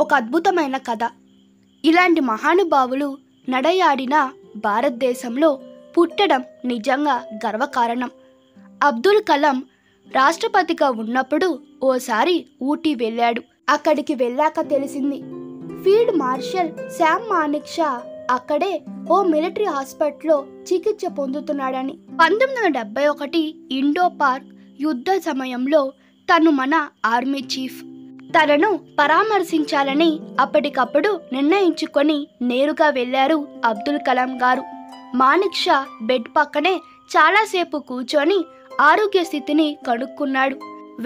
ఒక అద్భుతమైన కథ. ఇలాంటి మహానుభావులు నడయాడిన భారతదేశంలో పుట్టడం నిజంగా గర్వకారణం. అబ్దుల్ కలాం రాష్ట్రపతిగా ఉన్నప్పుడు ఓసారి ఊటీ వెళ్ళాడు. అక్కడికి వెళ్ళాక తెలిసింది, field marshal Sam Manik Shah అక్కడే ఓ మిలిటరీ హాస్పిటల్లో చికిత్స పొందుతున్నాడని. 1971 ఇండో పాక్ యుద్ధ సమయంలో తను మన ఆర్మీ చీఫ్. తనను పరామర్శించాలని అప్పటికప్పుడు నిర్ణయించుకొని నేరుగా వెళ్లారు అబ్దుల్ కలాం గారు. మానిక్ షా బెడ్ పక్కనే చాలాసేపు కూర్చొని ఆరోగ్య స్థితిని కనుక్కున్నాడు.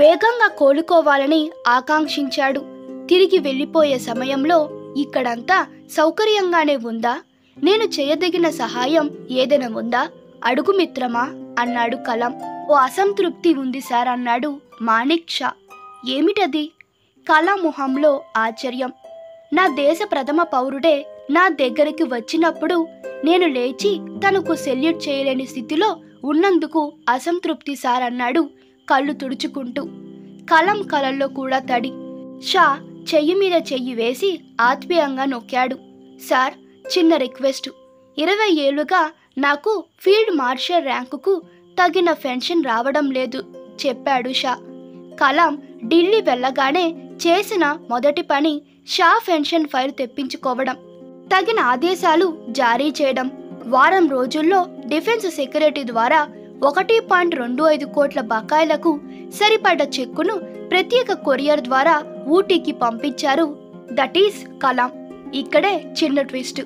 వేగంగా కోలుకోవాలని ఆకాంక్షించాడు. తిరిగి వెళ్ళిపోయే సమయంలో, ఇక్కడంతా సౌకర్యంగానే ఉందా? నేను చేయదగిన సహాయం ఏదైనా ఉందా? అడుగు మిత్రమా అన్నాడు కలాం. ఓ అసంతృప్తి ఉంది సార్ అన్నాడు మానిక్ షా. ఏమిటది? కలాం మొహంలో ఆశ్చర్యం. నా దేశ ప్రథమ పౌరుడే నా దగ్గరికి వచ్చినప్పుడు నేను లేచి తనకు సెల్యూట్ చేయలేని స్థితిలో ఉన్నందుకు అసంతృప్తి సార్ అన్నాడు కళ్ళు తుడుచుకుంటూ. కలాం కళ్ళల్లో కూడా తడి. షా చెయ్యి మీద చెయ్యి వేసి ఆత్మీయంగా నొక్కాడు. సార్, చిన్న రిక్వెస్ట్. 20 ఏళ్లుగా నాకు ఫీల్డ్ మార్షల్ ర్యాంకుకు తగిన పెన్షన్ రావడం లేదు చెప్పాడు షా. కలాం ఢిల్లీ వెళ్ళగానే చేసిన మొదటి పని షా పెన్షన్ ఫైల్ తెప్పించుకోవడం, తగిన ఆదేశాలు జారీ చేయడం. వారం రోజుల్లో డిఫెన్స్ సెక్రటరీ ద్వారా 1.25 కోట్ల బకాయిలకు సరిపడ్డ చెక్కును ప్రత్యేక కొరియర్ ద్వారా ఊటీకి పంపించారు. That is Kalam. ఇక్కడే చిన్న ట్విస్ట్.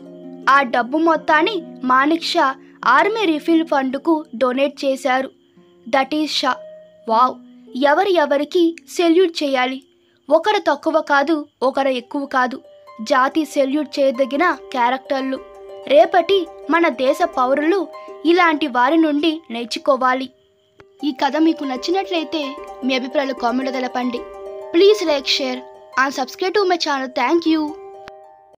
ఆ డబ్బు మొత్తాన్ని మానిక్ షా ఆర్మీ రిఫిల్ ఫండ్కు డొనేట్ చేశారు. That is Shah. వావ్! ఎవరికి సెల్యూట్ చేయాలి? ఒకరు తక్కువ కాదు, ఒకరు ఎక్కువ కాదు. జాతి సెల్యూట్ చేయదగిన క్యారెక్టర్లు. రేపటి మన దేశ పౌరులు ఇలాంటి వారి నుండి నేర్చుకోవాలి. ఈ కథ మీకు నచ్చినట్లయితే మీ అభిప్రాయాలు కామెంట్లో తెలపండి. Please like, share and subscribe to my channel. Thank you.